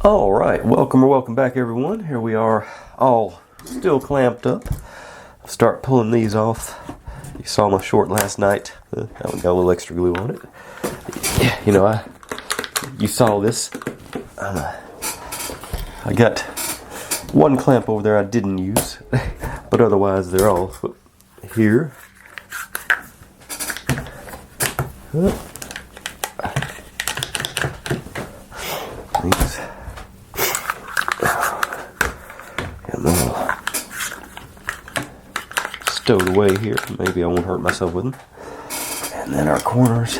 Alright, welcome back everyone. Here we are, all still clamped up. Start pulling these off. You saw my short last night. That one got a little extra glue on it. Yeah, you saw this. I got one clamp over there I didn't use, but otherwise they're all here. These. Stowed away here. Maybe I won't hurt myself with them. And then our corners.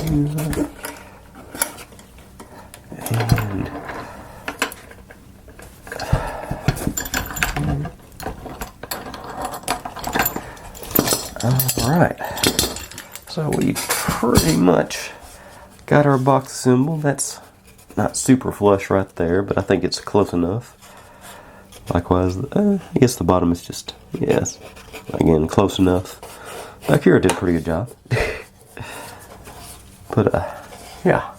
And alright. So we pretty much got our box assembled. That's not super flush right there, but I think it's close enough. Likewise, I guess the bottom is just, yes, again, close enough. Back here I did a pretty good job. But, yeah.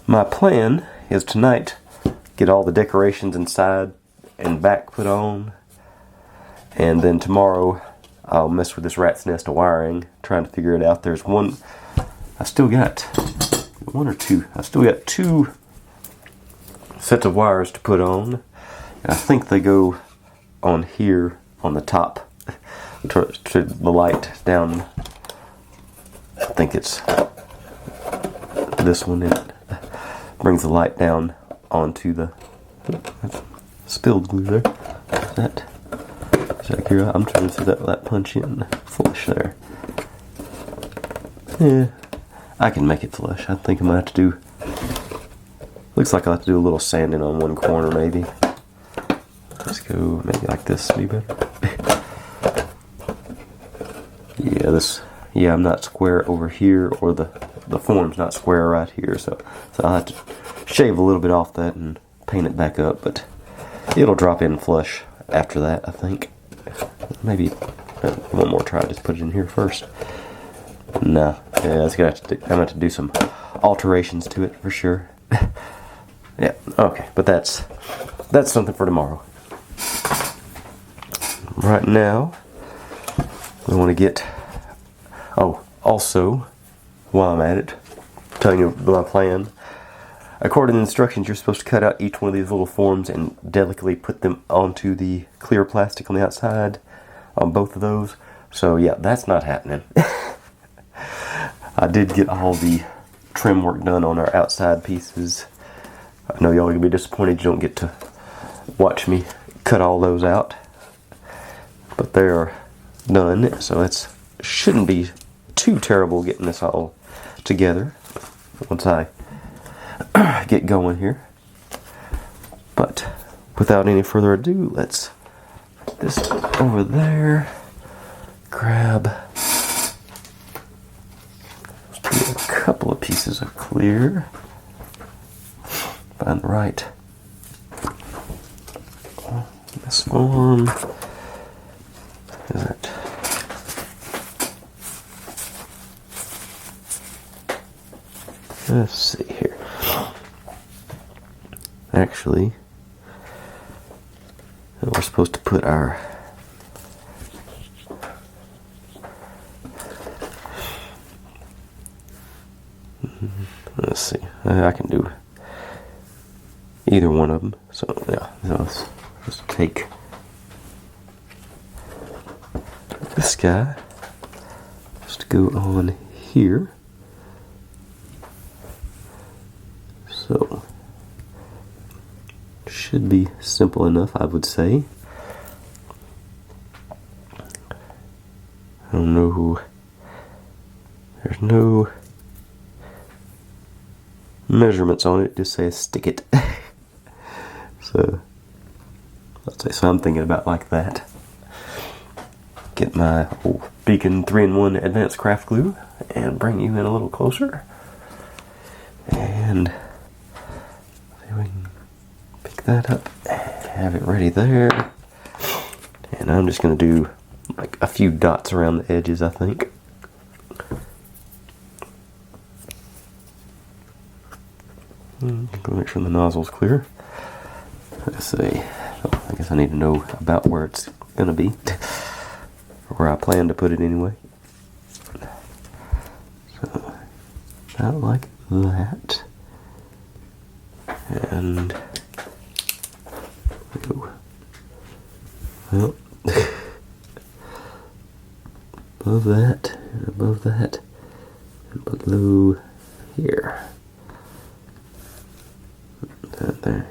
My plan is tonight, get all the decorations inside and back put on. And then tomorrow, I'll mess with this rat's nest of wiring, trying to figure it out. There's one, I still got one or two. I still got two sets of wires to put on. And I think they go on here on the top to the light down. I think it's this one. It brings the light down onto the spilled glue there. Is that accurate? I'm trying to see that punch in flush there. Yeah. I can make it flush. I think I might have to do... Looks like I'll have to do a little sanding on one corner, maybe. Let's go maybe like this, be better. Yeah, I'm not square over here, or the form's not square right here, so I'll have to shave a little bit off that and paint it back up, but it'll drop in flush after that, I think. Maybe one more try, just put it in here first. No, yeah, I'm gonna have to do some alterations to it for sure. Yeah, okay, but that's something for tomorrow. Right now, we want to get. Oh, also, while I'm at it, telling you my plan. According to the instructions, you're supposed to cut out each one of these little forms and delicately put them onto the clear plastic on the outside on both of those. So yeah, that's not happening. I did get all the trim work done on our outside pieces. I know y'all are going to be disappointed you don't get to watch me cut all those out. But they are done, so it shouldn't be too terrible getting this all together once I get going here. But without any further ado, let's put this over there. Grab a couple of pieces of clear. Find the right. This form. Is it? Let's see here. Actually, we're supposed to put our let's see. I can do either one of them. So yeah, let's just take this guy. Just go on here. So should be simple enough, I would say. I don't know. There's no measurements on it, just says stick it. So I'm thinking about like that. Get my old Beacon 3-in-1 Advanced Craft Glue and bring you in a little closer. And see if we can pick that up. Have it ready there. And I'm just going to do like a few dots around the edges, I think. Make sure the nozzle's clear. Let's see. I guess I need to know about where it's gonna be, or where I plan to put it anyway. So, about like that. And well, above that, and above that, and below here. That there.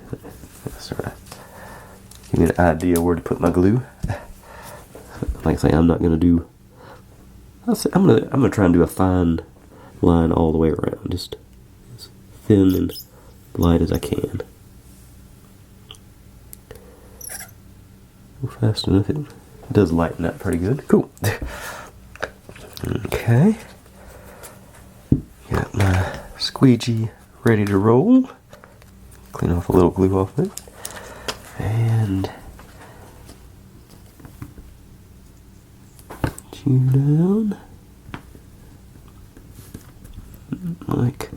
Sort of give me an idea where to put my glue. Like I say, I'm not gonna do. I'm gonna try and do a fine line all the way around, just as thin and light as I can. Go fast enough. It does lighten up pretty good. Cool. Okay. Got my squeegee ready to roll. Clean off a little glue off it. And chew down like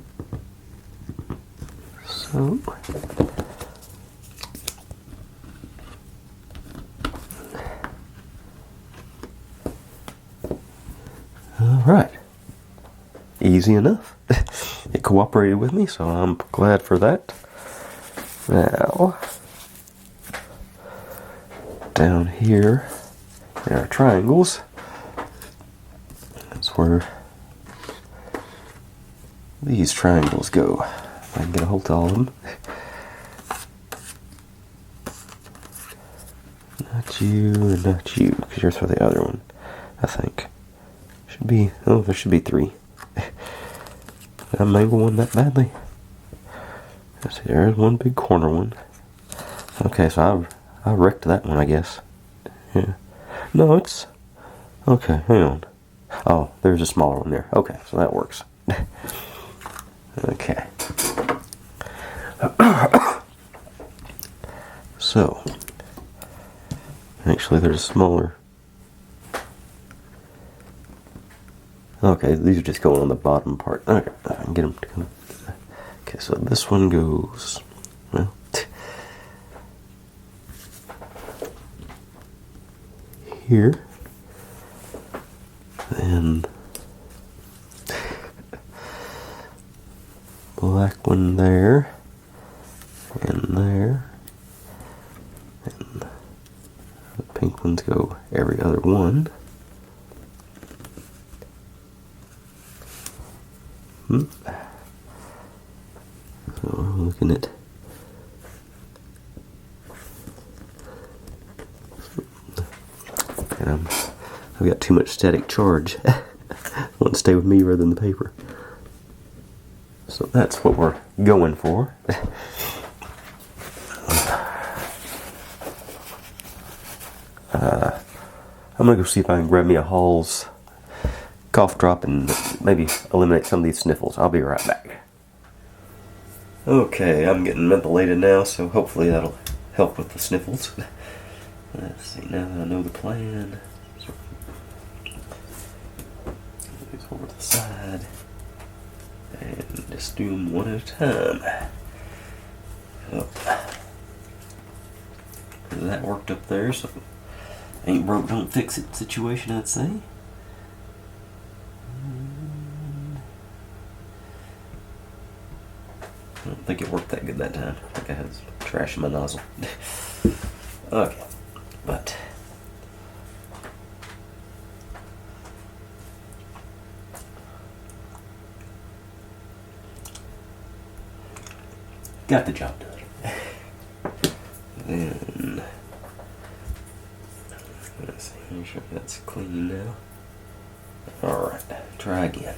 so. All right, easy enough. It cooperated with me, so I'm glad for that. Now, down here in our triangles, that's where these triangles go. If I can get a hold of all of them. Not you and not you, because you're for the other one, I think. Should be, oh, there should be 3. Did I mangle one that badly? Let's see, there's one big corner one. Okay, so I wrecked that one, I guess. Yeah. No, it's... Okay, hang on. Oh, there's a smaller one there. Okay, so that works. Okay. So, actually there's a smaller... Okay, these are just going on the bottom part. Okay, I can get them to come... Okay, so this one goes, well, here, then black one there, and there, and the pink ones go every other one. So we're looking at and I've got too much static charge. I want to stay with me rather than the paper. So that's what we're going for. I'm gonna go see if I can grab me a Hall's cough drop and maybe eliminate some of these sniffles. I'll be right back. Okay, I'm getting mentholated now, so hopefully that'll help with the sniffles. Let's see, now that I know the plan. So, these over to the side. And just do them one at a time. Oh. That worked up there, so ain't broke, don't fix it situation, I'd say. I don't think it worked that good that time. I think I had trash in my nozzle. Okay, but got the job done. Then let's see, make sure that's clean now. Alright, try again.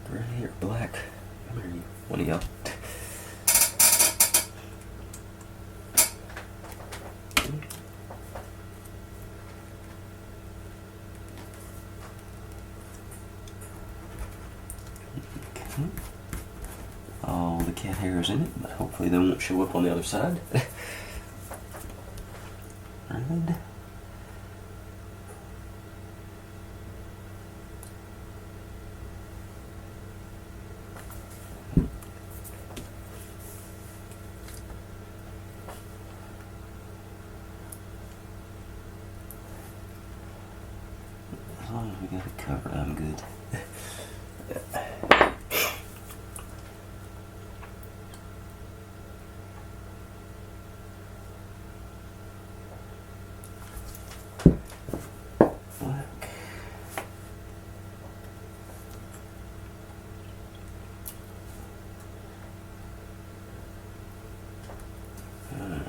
Gray or black? Come here, one of y'all. All the cat hair is in it, but hopefully they won't show up on the other side. Red. As long as we got it covered, I'm good.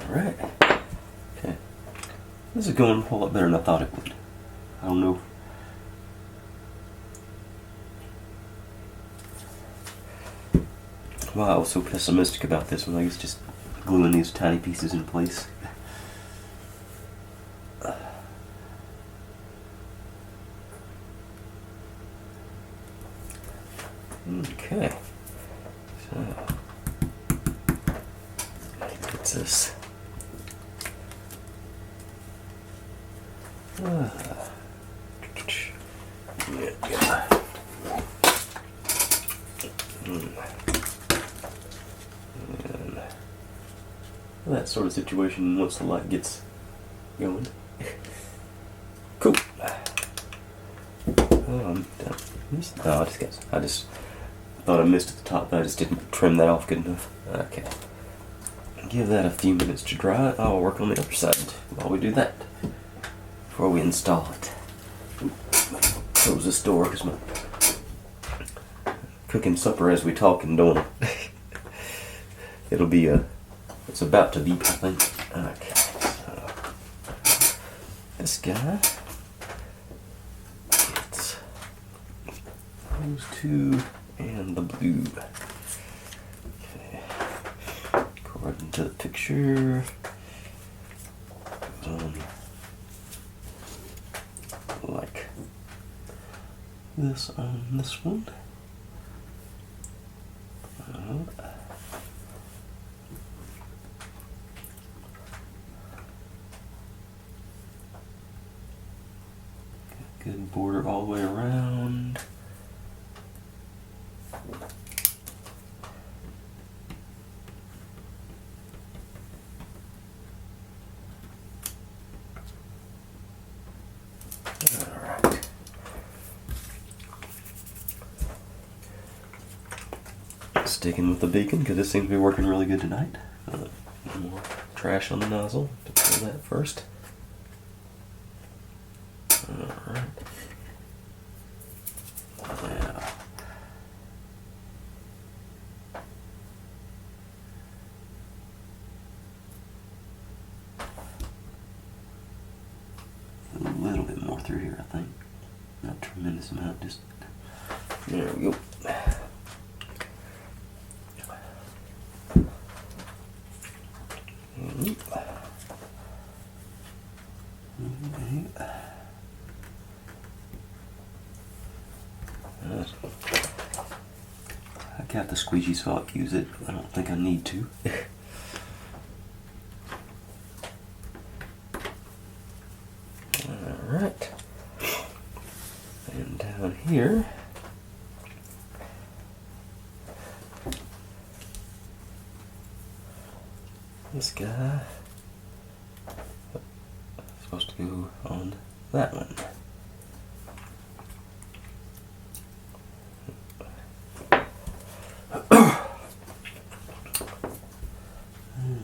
Alright. Okay. This is going a whole lot better than I thought it would. I don't know. Why I was so pessimistic about this one. I was just gluing these tiny pieces in place. Okay. So what's this? Yeah. And that sort of situation once the light gets going. Cool. Oh, I'm done. No, I just thought I missed at the top, but I just didn't trim that off good enough. Okay. Give that a few minutes to dry. I'll work on the other side while we do that. Before we install it. Close this door because I'm cooking supper as we talk and doing it. It'll be it's about to beep, I think. Okay, so this guy. It's those two and the blue. Okay. According to the picture. Like this on this one. Good border all the way around. Alright. Sticking with the beacon because this seems to be working really good tonight. More trash on the nozzle. Pull that first. Alright. Now. A little bit more through here, I think. Not a tremendous amount, just there we go. I got the squeegee so I can use it. I don't think I need to. Alright. And down here. This guy is supposed to go on that one.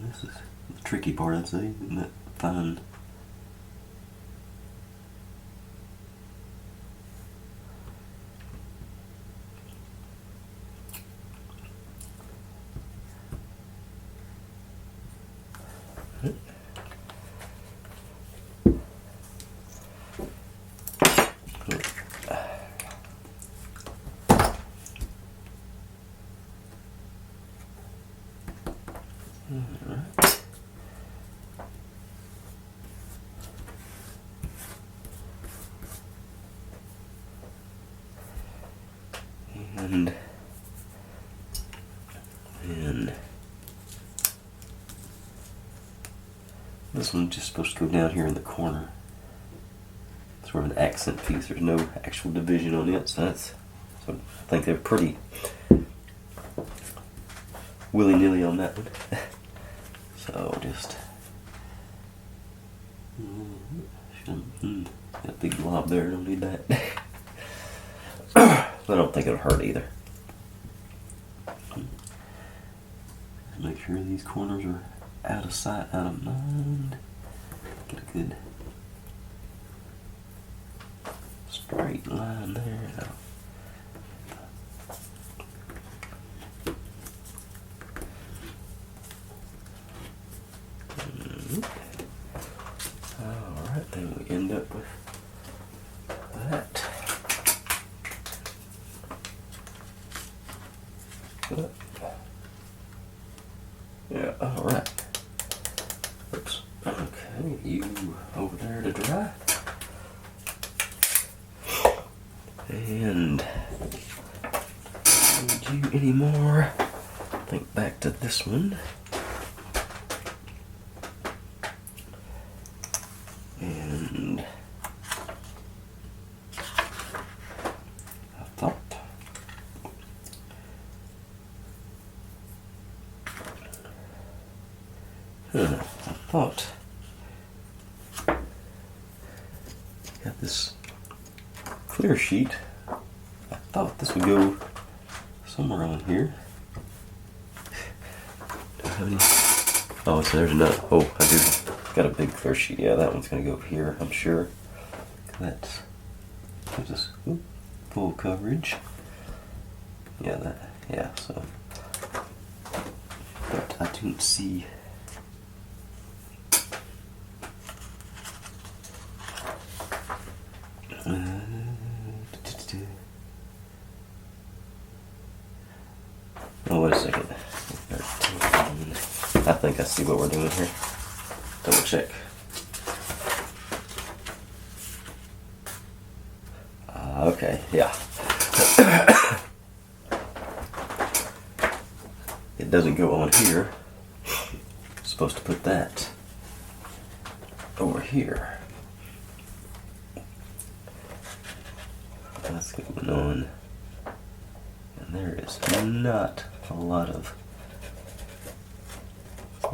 This is the tricky part, I'd say, isn't it? Fine. Alright. And This one's just supposed to go down here in the corner. Sort of an accent piece. There's no actual division on it, so I think they're pretty willy-nilly on that one. So just that big blob there, don't need that. I don't think it'll hurt either. Make sure these corners are out of sight, out of mind. Get a good straight line there. Alright, then we end up with that. Good. Yeah, alright. Oops. Okay, you over there to dry. And don't need you anymore. Think back to this one. And I thought got this clear sheet. I thought this would go somewhere on here. Do I have any? Oh, so there's another. Oh, I do. Got a big clear sheet. Yeah, that one's gonna go here, I'm sure. That gives us full coverage. Yeah, yeah, so. But I didn't see. Oh, wait a second. I think I see what we're doing here. Double check. Okay, yeah. It doesn't go on here. It's supposed to put that over here. That's going on. And there is not a lot of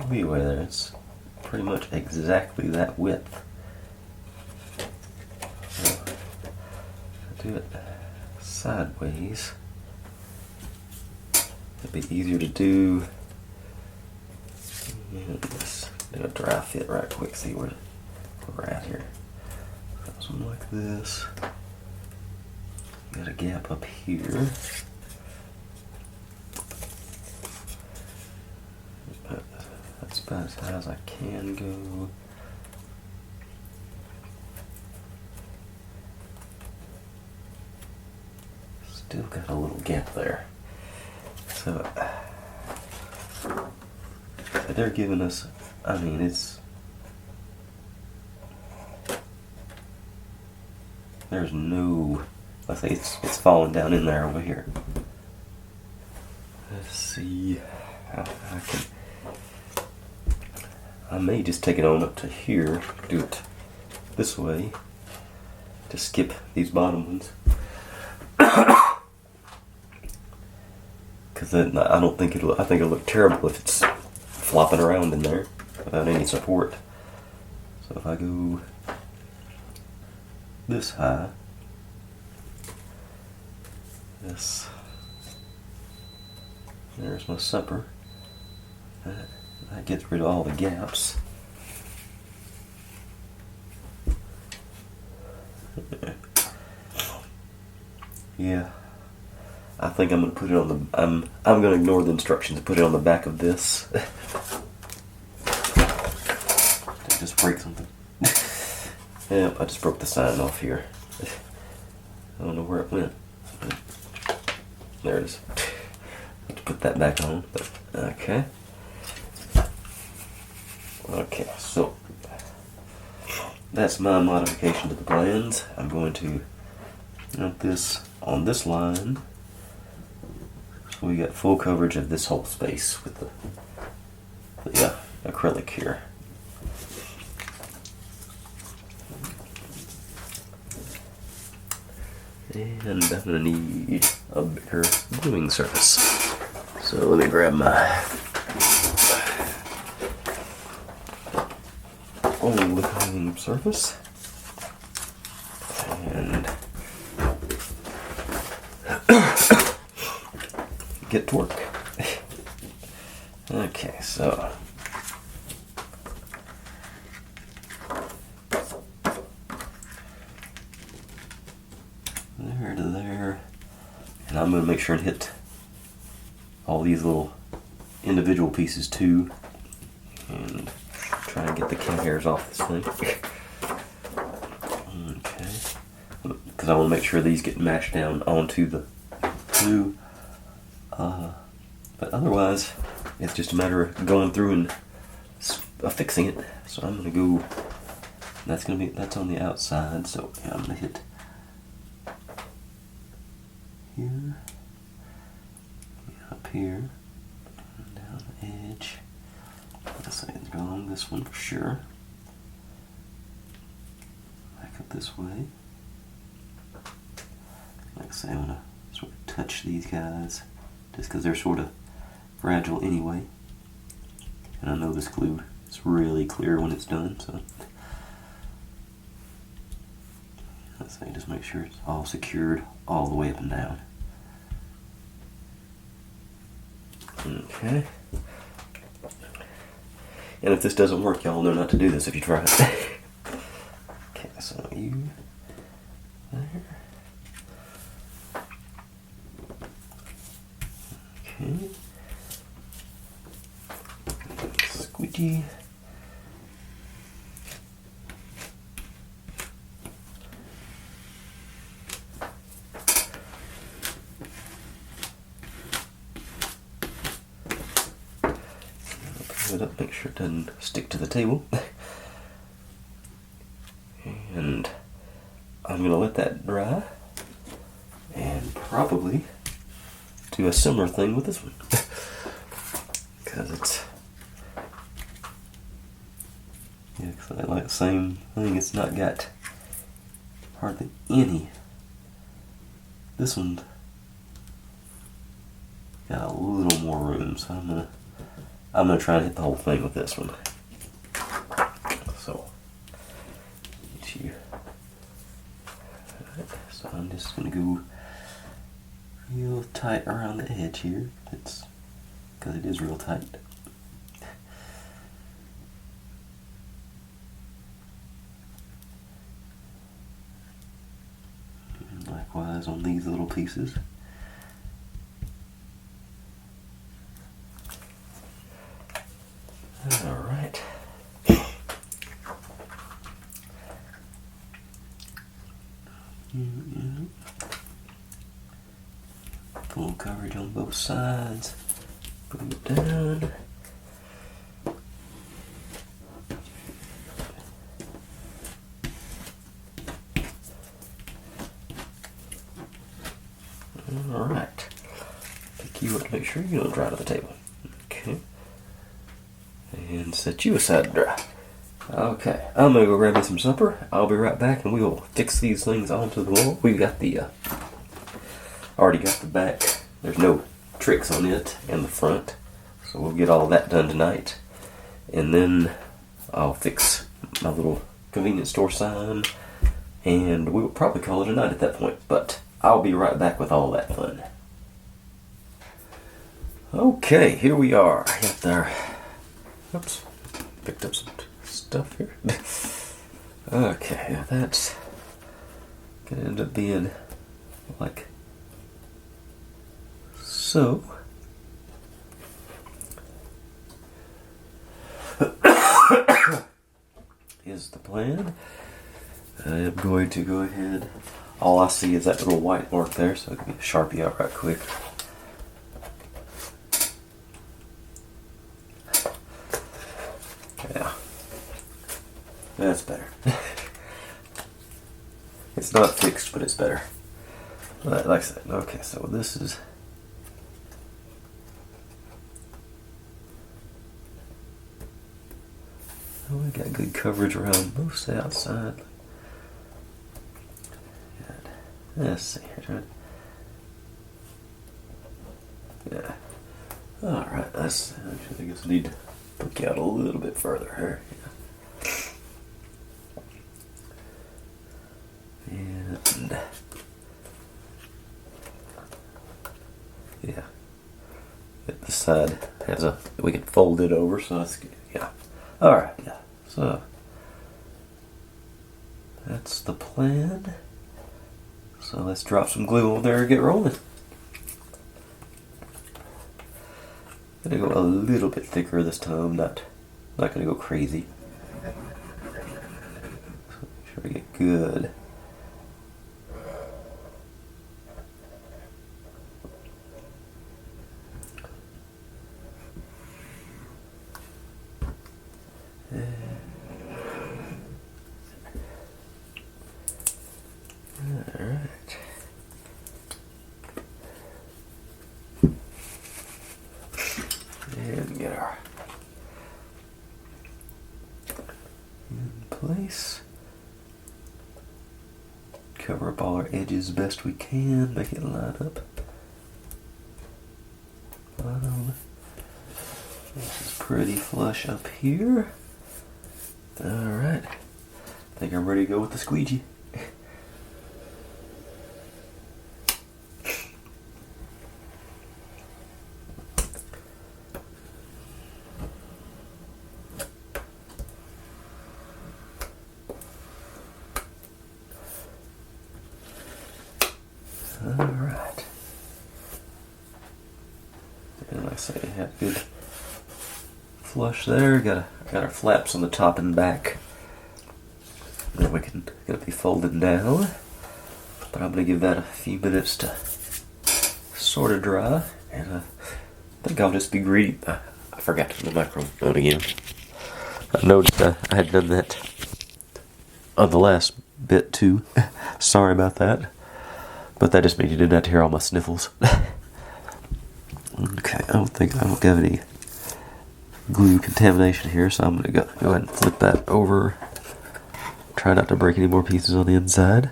leeway there. It's pretty much exactly that width. So, do it sideways. It'd be easier to do. Let's do a dry fit right quick, see where we're at here. Something like this. Got a gap up here. That's about as high as I can go. Still got a little gap there. So they're giving us, I mean, there's no, let's say it's falling down in there over here. Let's see how I can, I may just take it on up to here, do it this way, to skip these bottom ones. Because then I don't think I think it'll look terrible if it's flopping around in there without any support. So if I go this high, there's my supper. That gets rid of all the gaps. Yeah, I think I'm gonna put it on the. I'm gonna ignore the instructions and put it on the back of this. Did I just break something? Yep, I just broke the sign off here. I don't know where it went. There it is. Have to put that back on. But, okay. Okay, so that's my modification to the plans. I'm going to put this on this line, so we got full coverage of this whole space with the acrylic here. And I'm gonna need a bigger gluing surface. So let me grab my old gluing surface and get to work. Okay, so there to there, and I'm going to make sure and hit all these little individual pieces too, and try and get the cat hairs off this thing. Okay, because I want to make sure these get mashed down onto the glue, but otherwise it's just a matter of going through and affixing it. So I'm going to go, that's on the outside, so yeah, I'm going to hit here, up here, and down the edge. Let's say it's go along this one for sure. Back up this way. Like I say, I'm going to sort of touch these guys just because they're sort of fragile anyway. And I know this glue is really clear when it's done, so let's say just make sure it's all secured all the way up and down. Okay. And if this doesn't work, y'all know not to do this if you try it. Okay, so you there. Okay. Squeegee. It up, make sure it doesn't stick to the table. And I'm going to let that dry and probably do a similar thing with this one. Because it's, yeah, cause I like the same thing, it's not got hardly any. This one got a little more room, so I'm gonna try and hit the whole thing with this one. So, get you. Alright, so I'm just gonna go real tight around the edge here. It's because it is real tight. And likewise on these little pieces. Alright. Full coverage on both sides. Glue it down. Alright. Pick you up to make sure you don't dry to the table. Okay. And set you aside to dry. Okay, I'm gonna go grab me some supper. I'll be right back and we will fix these things onto the wall. We've got the, already got the back. There's no tricks on it and the front. So we'll get all that done tonight. And then I'll fix my little convenience store sign. And we will probably call it a night at that point. But I'll be right back with all that fun. Okay, here we are. I got our, oops, picked up some stuff here. Okay, that's gonna end up being like so. Is the plan. I am going to go ahead. All I see is that little white mark there, so I can get a Sharpie out right quick. Yeah. That's better. It's not fixed, but it's better. Like I said, okay, so this is... Oh, we got good coverage around both the outside. Let's see here. Yeah. Alright, I guess I need to poke out a little bit further here. Yeah. And yeah. This side has we can fold it over, so that's good. Yeah. Alright, yeah. So that's the plan. So let's drop some glue on there and get rolling. Gonna go a little bit thicker this time, not gonna go crazy. So make sure we get good. Alright. And get our in place. Cover up all our edges best we can, make it line up. Bottom. This is pretty flush up here. Alright. I think I'm ready to go with the squeegee. Alright. And like I say, I had good flush there. Got our flaps on the top and back. Then we can gonna be folded down. But I'm gonna give that a few minutes to sort of dry. And I think I'll just be greedy. I forgot to turn the microphone again. I noticed I had done that on the last bit too. Sorry about that. But that just means you didn't have to hear all my sniffles. Okay, I don't have any glue contamination here, so I'm gonna go ahead and flip that over. Try not to break any more pieces on the inside.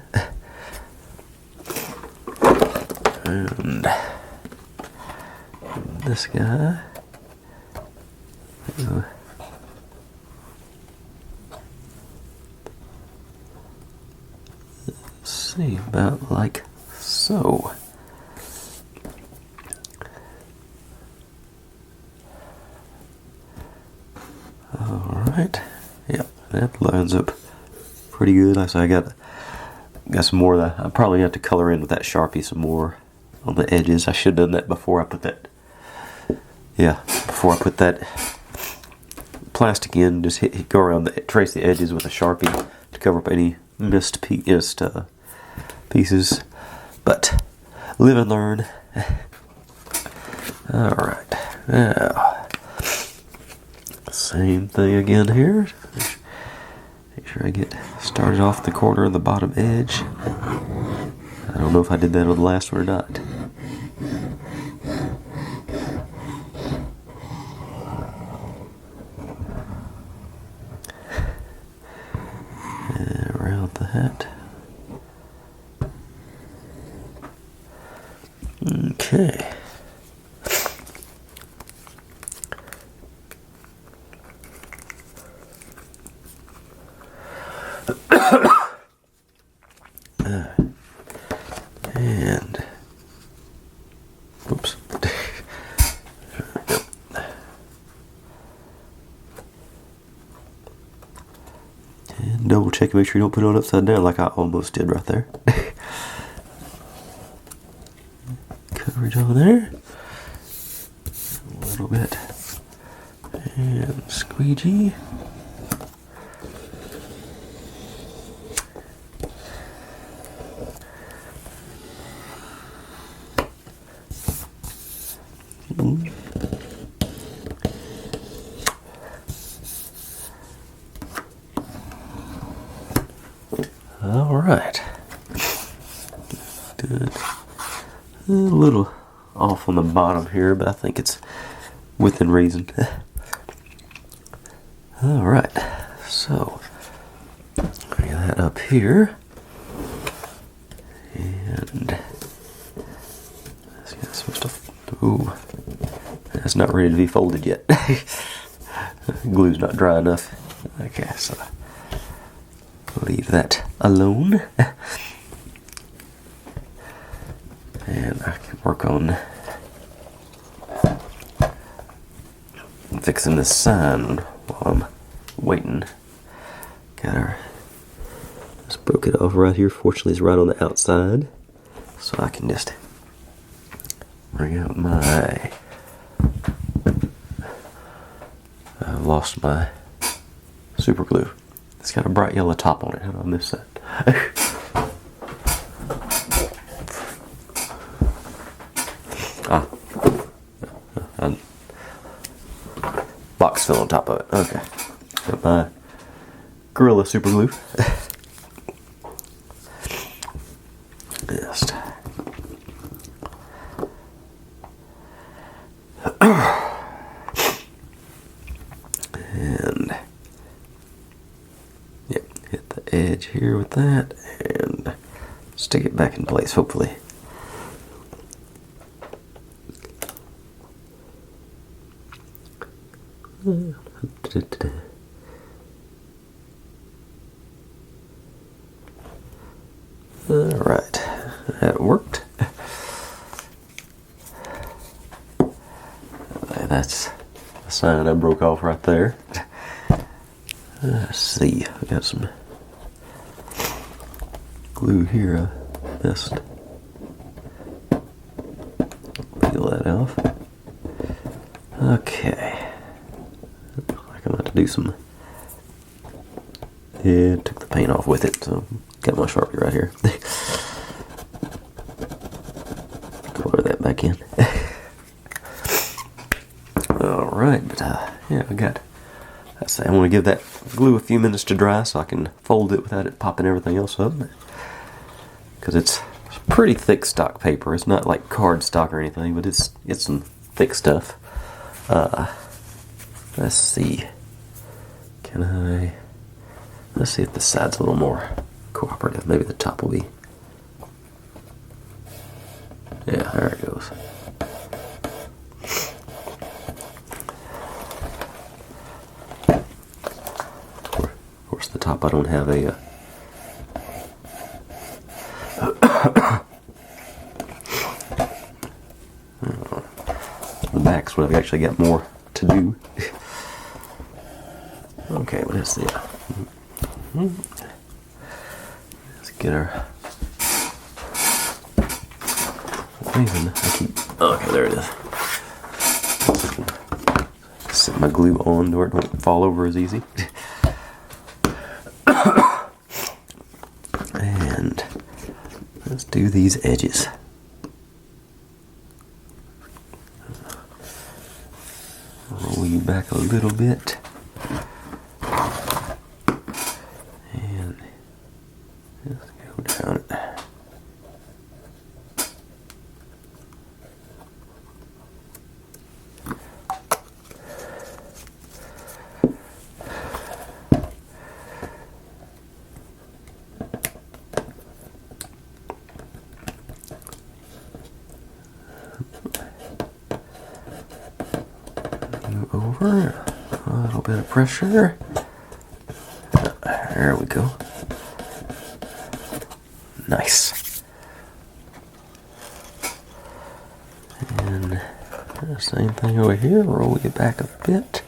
And this guy. Let's see, about like so. Alright. Yep, that lines up pretty good. Like I said, I got some more that I probably have to color in with that Sharpie some more on the edges. I should have done that before I put that. Yeah, before I put that plastic in. Just go around trace the edges with a Sharpie to cover up any missed pieces. But live and learn. Alright. Now, same thing again here. Make sure I get started off the corner of the bottom edge. I don't know if I did that on the last one or not. And around that. Okay. And oops. And double check and make sure you don't put it upside down like I almost did right there. Coverage over there. A little bit. And squeegee. All right. Good. A little off on the bottom here, but I think it's within reason. All right. So bring that up here. And And it's got some stuff. Ooh, it's not ready to be folded yet. Glue's not dry enough. Okay, so leave that alone. And I can work on fixing this sign while I'm waiting. Just broke it off right here. Fortunately, it's right on the outside, so I can just bring out my. I've lost my super glue. It's got a bright yellow top on it. How did I miss that? Box fill on top of it. Okay. Got my Gorilla super glue. Just. And yep, hit the edge here with that and stick it back in place, hopefully. Alright, that worked. That's the sign I broke off right there. Let's see, I got some glue here. Best peel that off. Okay. Looks like I'm about to do some. Yeah, took the paint off with it, so got my Sharpie right here. Color that back in. Alright, but yeah, I got. I want to give that glue a few minutes to dry so I can fold it without it popping everything else up. Because it's pretty thick stock paper. It's not like card stock or anything, but it's some thick stuff. Let's see. Let's see if the side's a little more cooperative. Maybe the top will be. Yeah, there it goes. Of course, the top I don't have a. The back's what I've actually got more to do. Okay, what is the? Let's get our. Okay, there it is. Set my glue on where it won't fall over as easy. And let's do these edges. Roll you back a little bit. And just go down it. Over a little bit of pressure. There we go. Nice. And the same thing over here. Roll it back a bit.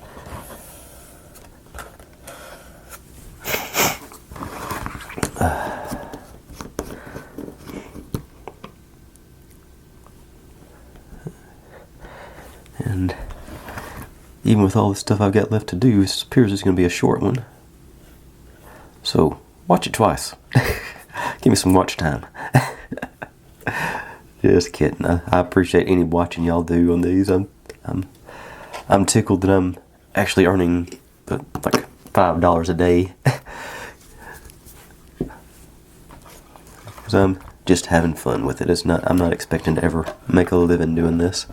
And even with all the stuff I've got left to do, it appears it's going to be a short one. So, watch it twice. Give me some watch time. Just kidding. I appreciate any watching y'all do on these. I'm tickled that I'm actually earning like $5 a day. Because I'm just having fun with it. I'm not expecting to ever make a living doing this.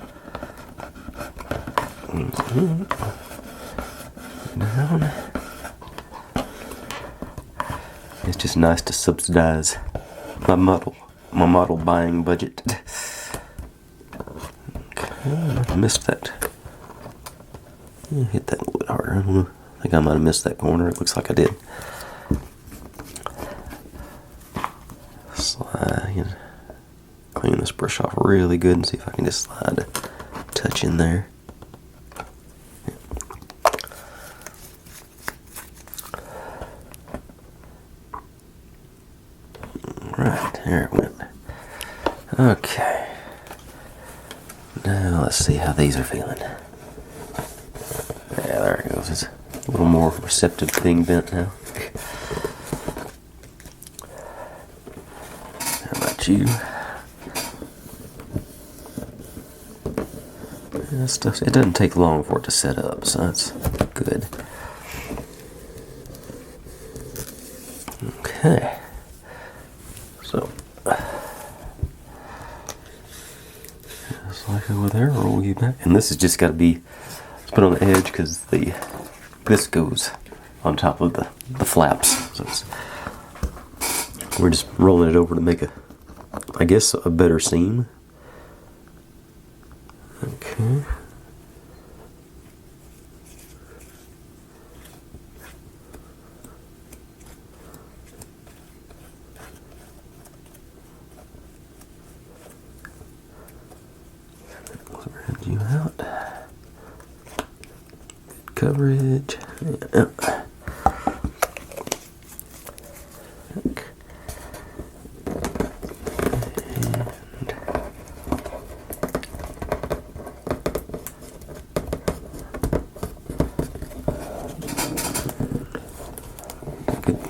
Down. It's just nice to subsidize my muddle. my model buying budget. Okay, I missed that. Hit that a little bit harder. I don't know. I think I might have missed that corner. It looks like I did. Slide. Clean this brush off really good and see if I can just slide a touch in there. Right, there it went. Okay. Now let's see how these are feeling. Yeah, there it goes. It's a little more receptive to being bent now. How about you? Yeah, stuff. It doesn't take long for it to set up, so that's good. Okay. So, just like over there, roll you back. And this has just got to be put on the edge because this goes on top of the flaps. So we're just rolling it over to make I guess, a better seam. Okay. Spread you out. Good coverage. Yeah.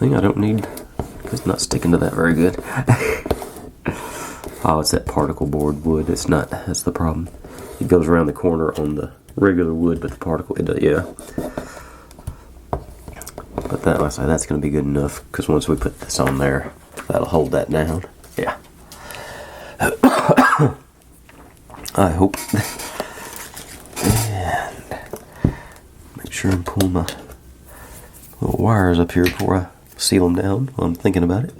I don't need, because it's not sticking to that very good. Oh, it's that particle board wood. It's not, that's the problem. It goes around the corner on the regular wood, but the particle, it does, yeah. But that, like I say, that's going to be good enough, because once we put this on there, that'll hold that down. Yeah. I hope. And make sure and pull my little wires up here before I seal them down while I'm thinking about it.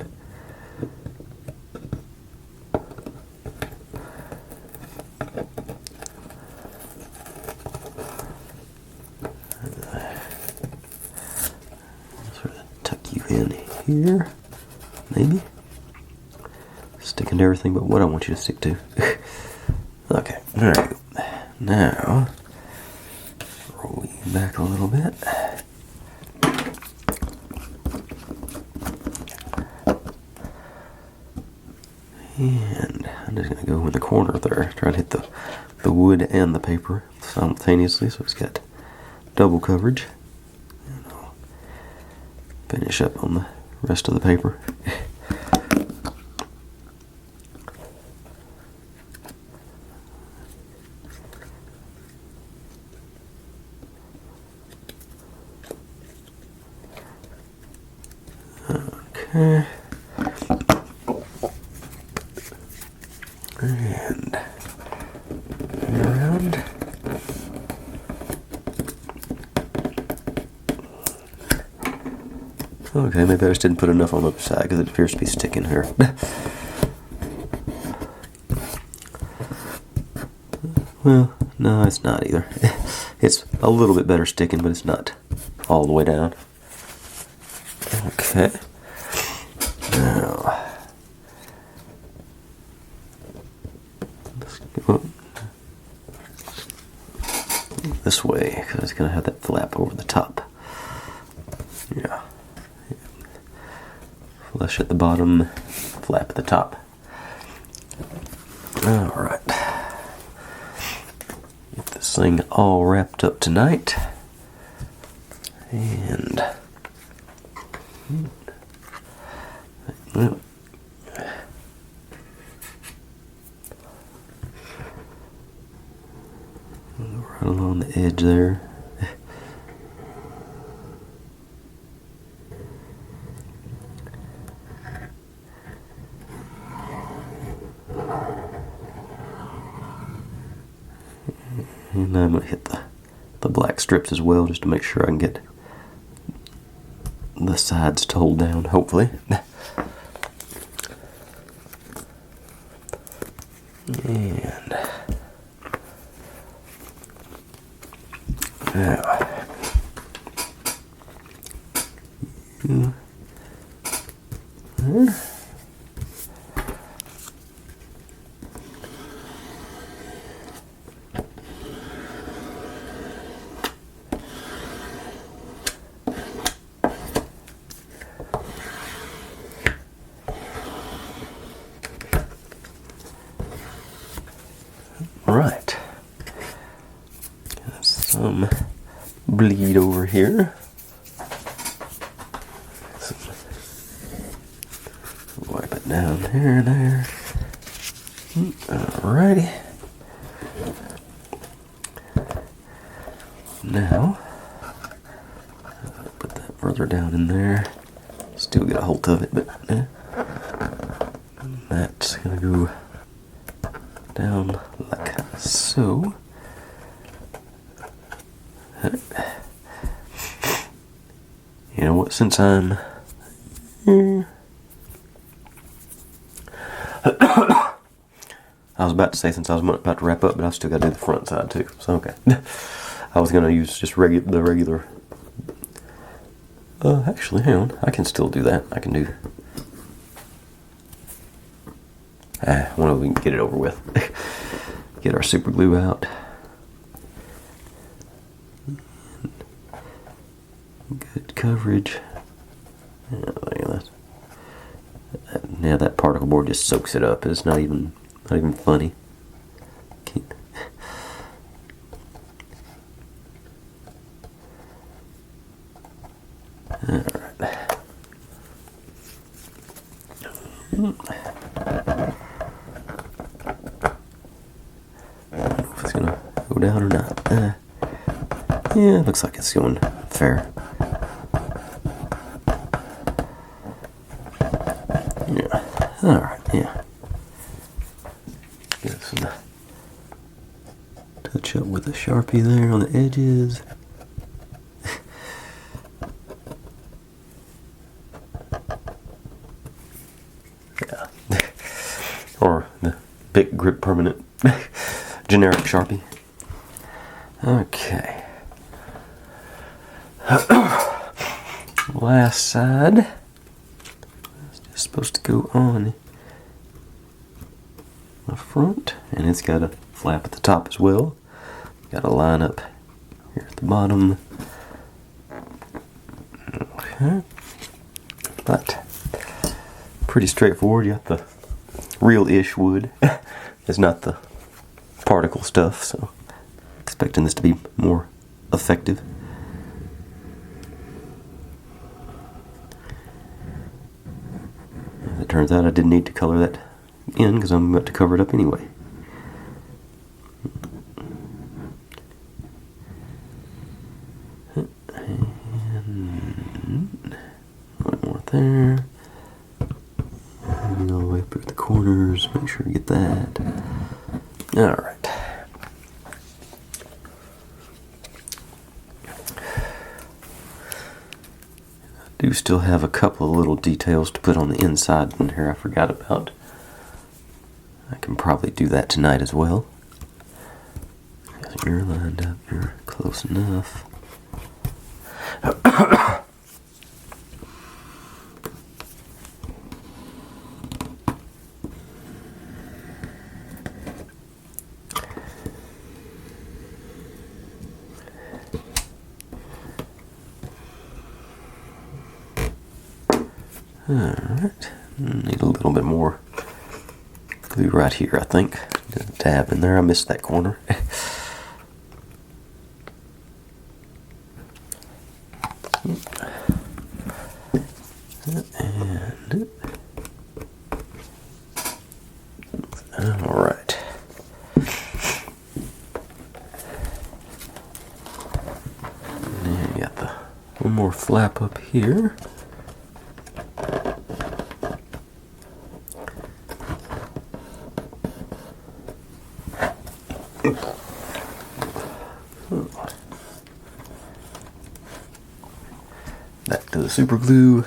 Sort of tuck you in here, maybe. Sticking to everything but what I want you to stick to. Okay, there we go. Now, roll you back a little bit. And I'm just going to go in the corner there, try to hit the wood and the paper simultaneously, so it's got double coverage. And I'll finish up on the rest of the paper. Okay. And around. Okay, maybe I just didn't put enough on the other side because it appears to be sticking here. Well, no, it's not either. It's a little bit better sticking, but it's not all the way down. Okay. Now, let's go this way because it's going to have that flap over the top. Yeah. Flush at the bottom, flap at the top. Alright. Get this thing all wrapped up tonight. And right along the edge there. And I'm going to hit the black strips as well, just to make sure I can get the sides to hold down, hopefully. And now, there. Right. Got some bleed over here. Wipe it down here and there. Alrighty. Now, put that further down in there. Still get a hold of it, but that's gonna go down like so. You know what, since I'm I was about to say since I was about to wrap up, but I've still got to do the front side too, so okay. I was going to use just the regular actually, hang on, I can still do that. I can do when we can get it over with. Get our super glue out. Good coverage. Yeah, look at that. Yeah, that particle board just soaks it up. It's not even funny. Alright. I don't know if it's gonna go down or not. Yeah, it looks like it's going fair. Yeah. Alright, yeah. Get some touch up with a Sharpie there on the edges. Yeah. Or the Big Grip Permanent generic Sharpie. Okay. Last side. It's just supposed to go on the front, and it's got a flap at the top as well. Got a line up here at the bottom. Okay. But pretty straightforward. You got the real-ish wood. It's not the particle stuff, so expecting this to be more effective. As it turns out, I didn't need to color that in because I'm about to cover it up anyway. And one more there. And all the way up at the corners. Make sure to get that. Alright. Do still have a couple of little details to put on the inside in here I forgot about. I can probably do that tonight as well. You're lined up, you're close enough. Alright, need a little bit more glue right here, I think. Just a dab in there, I missed that corner. And alright. And you got the one more flap up here. Back to the super glue.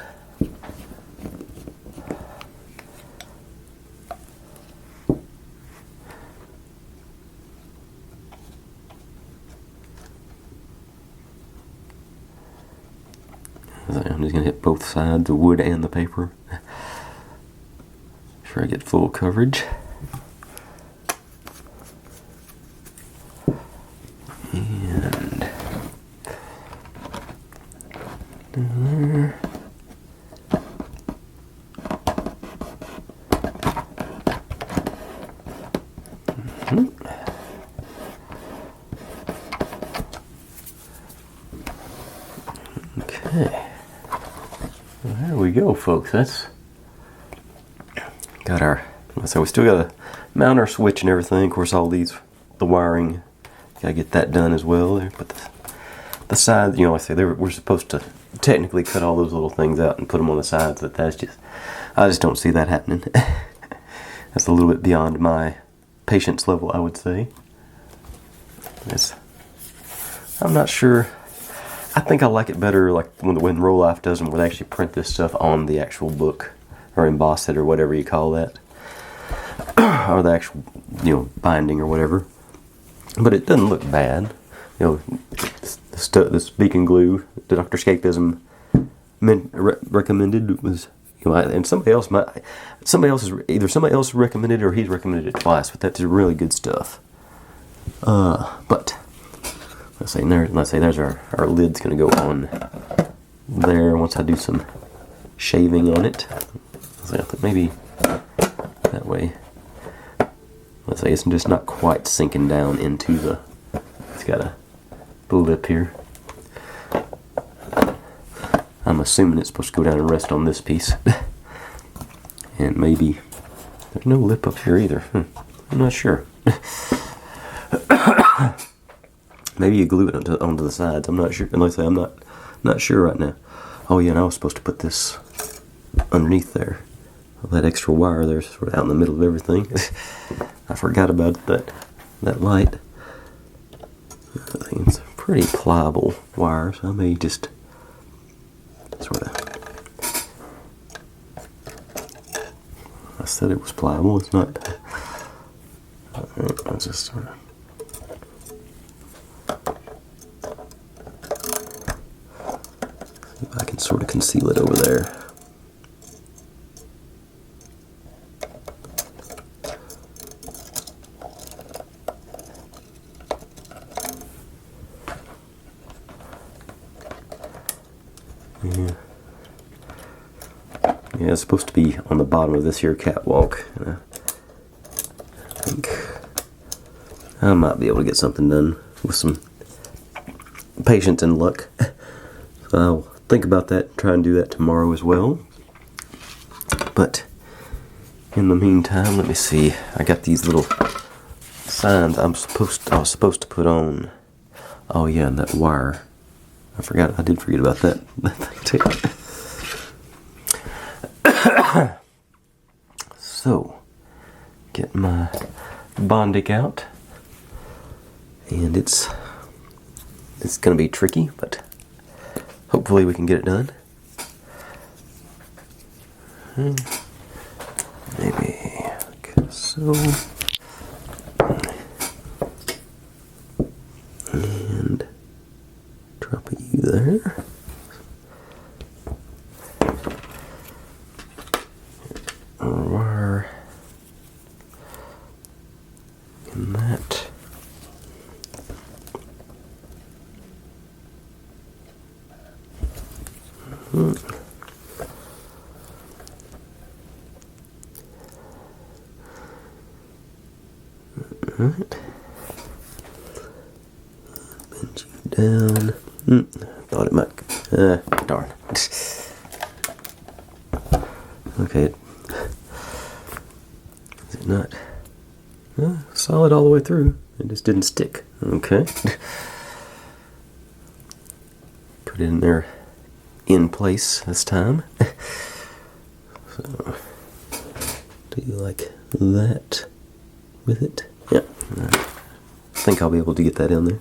I'm just gonna hit both sides, the wood and the paper. Sure I get full coverage. And there. Okay, well, there we go, folks. That's got our. So we still got to mount our switch and everything. Of course, all the wiring, gotta get that done as well. But the side, like I say, we're supposed to technically cut all those little things out and put them on the sides. But I just don't see that happening. That's a little bit beyond my patience level, I would say. I'm not sure. I think I like it better like when Roll Life does them, where they actually print this stuff on the actual book or emboss it or whatever you call that, or the actual binding or whatever. But it doesn't look bad. This beacon glue, the Dr. Escapism recommended was, and somebody else recommended or he's recommended it twice. But that's really good stuff. But let's say there's our lid's gonna go on there once I do some shaving on it. So I think maybe that way. Let's say it's just not quite sinking down into the. It's got a lip here. I'm assuming it's supposed to go down and rest on this piece. And maybe there's no lip up here either. I'm not sure. Maybe you glue it onto the sides. I'm not sure. And like I say, I'm not sure right now. Oh yeah, and I was supposed to put this underneath there. All that extra wire there, sort of out in the middle of everything. I forgot about that light. I think it's a pretty pliable wire, so I may just sort of. I said it was pliable. It's not. I'll just sort of. See if I can sort of conceal it over there. Yeah, it's supposed to be on the bottom of this here catwalk. I think I might be able to get something done with some patience and luck. So I'll think about that and try and do that tomorrow as well. But in the meantime, let me see. I got these little signs I was supposed to put on. Oh yeah, and that wire. I did forget about that thing too. So, get my Bondic out, and it's going to be tricky, but hopefully we can get it done. Maybe like so, and drop a U there. Wire in that. Alright. Bend you down. Thought it might. Darn. Okay. Is it not? Solid all the way through. It just didn't stick. Okay. Put it in there in place this time. So, do you like that with it? Yeah. I think I'll be able to get that in there.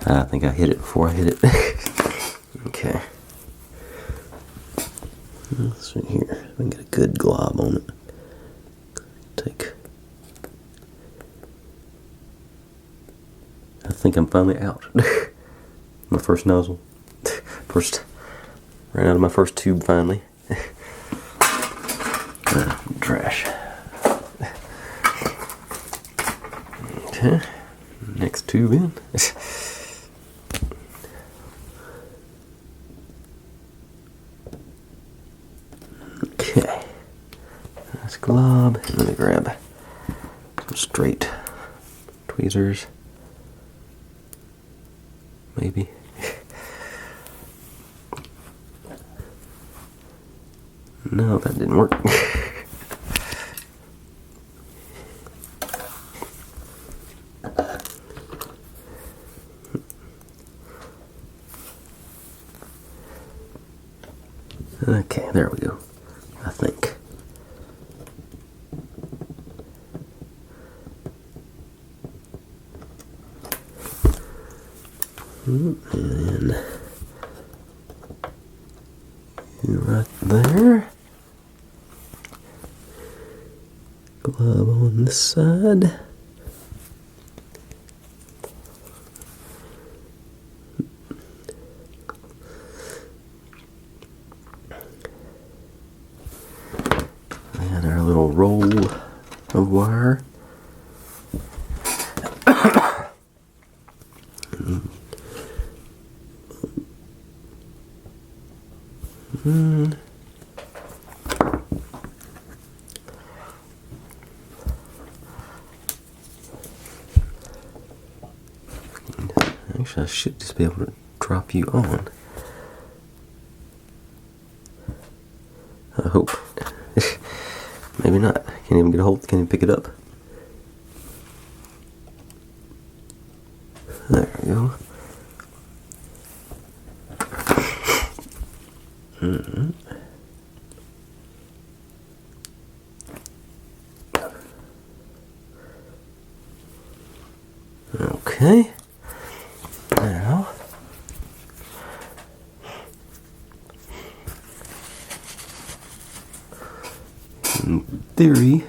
I think I hit it before I hit it. Okay. Let's see here. I can get a good glob on it. I think I'm finally out. My first nozzle. Ran out of my first tube finally. Trash. Okay. Next tube in. Okay. Nice glob. Let me grab some straight tweezers. Maybe. No, that didn't work. Okay, there we go. I think. And right there. Glove on this side. And our little roll of wire. Actually, I should just be able to drop you on. I hope. Maybe not. Can't even get a hold. Can't even pick it up. There we go. Okay. Now, in theory,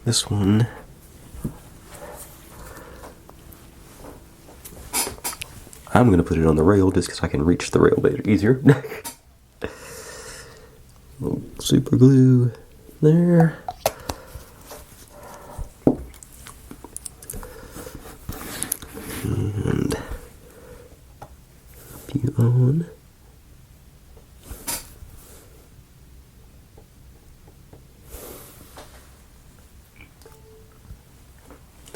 this one I'm going to put it on the rail just because I can reach the rail better, easier. Little super glue there. And you on.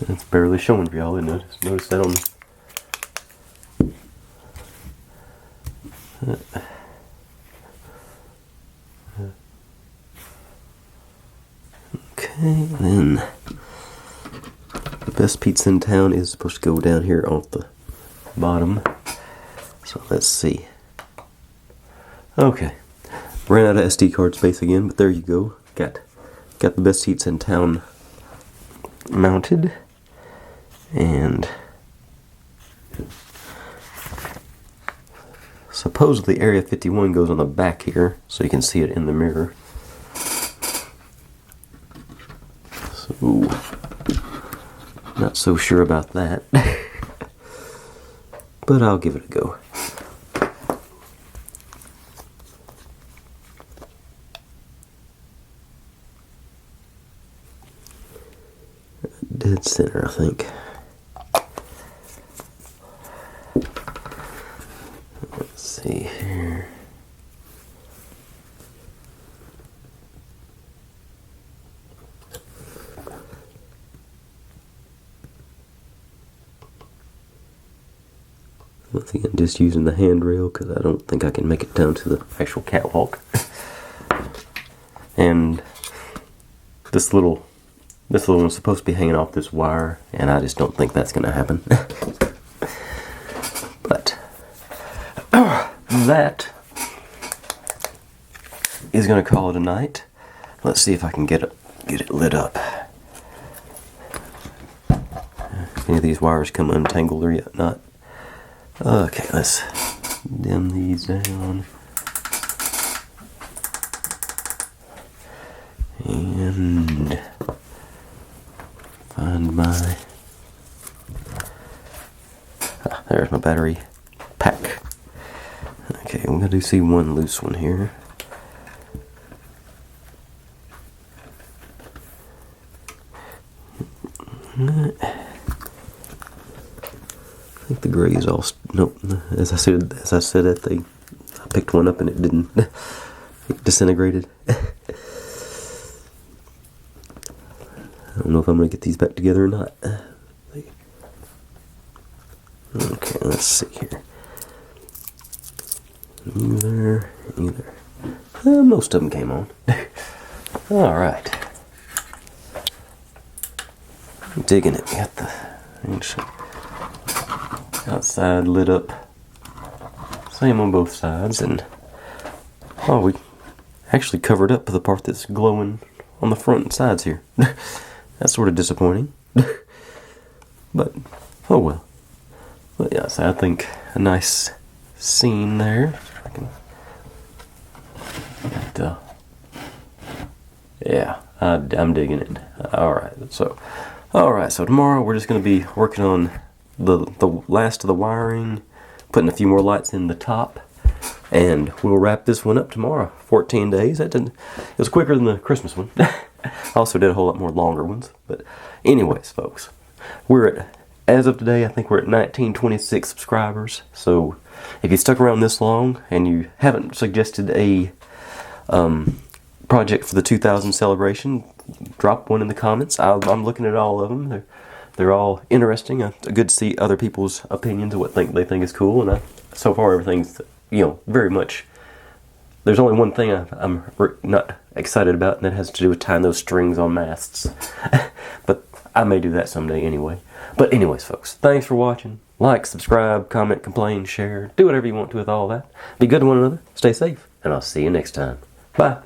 It's barely showing for y'all, isn't it? Notice that on. Okay, then the best pizza in town is supposed to go down here off the bottom. So let's see. Okay, ran out of SD card space again, but there you go. Got the best seats in town mounted, and supposedly Area 51 goes on the back here, so you can see it in the mirror. So, not so sure about that, but I'll give it a go. Dead center, I think. Let's see here. Once again, just using the handrail because I don't think I can make it down to the actual catwalk. And this little one's supposed to be hanging off this wire, and I just don't think that's going to happen. But that is going to call it a night. Let's see if I can get it lit up. Any of these wires come untangled or yet not? Okay, let's dim these down. And find my... there's my battery pack. Okay, I do see one loose one here. I think the gray is all... nope. As I said, I picked one up and it didn't. It disintegrated. I don't know if I'm gonna get these back together or not. Okay, let's see here. Either. Most of them came on. All right. I'm digging it. We got the outside lit up. Same on both sides, and oh, we actually covered up the part that's glowing on the front and sides here. That's sort of disappointing. But oh well. But yeah, so I think a nice scene there. Yeah, I'm digging it. Alright, so tomorrow we're just going to be working on the last of the wiring, putting a few more lights in the top, and we'll wrap this one up tomorrow. 14 days. It was quicker than the Christmas one. I also did a whole lot more longer ones. But anyways, folks, as of today, I think we're at 1926 subscribers. So if you stuck around this long and you haven't suggested a project for the 2000 celebration, drop one in the comments. I'm looking at all of them. They're all interesting. It's good to see other people's opinions of what they think is cool. And so far, everything's very much. There's only one thing I'm not excited about, and that has to do with tying those strings on masts. But I may do that someday anyway. But anyways, folks, thanks for watching. Like, subscribe, comment, complain, share. Do whatever you want to with all that. Be good to one another. Stay safe. And I'll see you next time. Bye.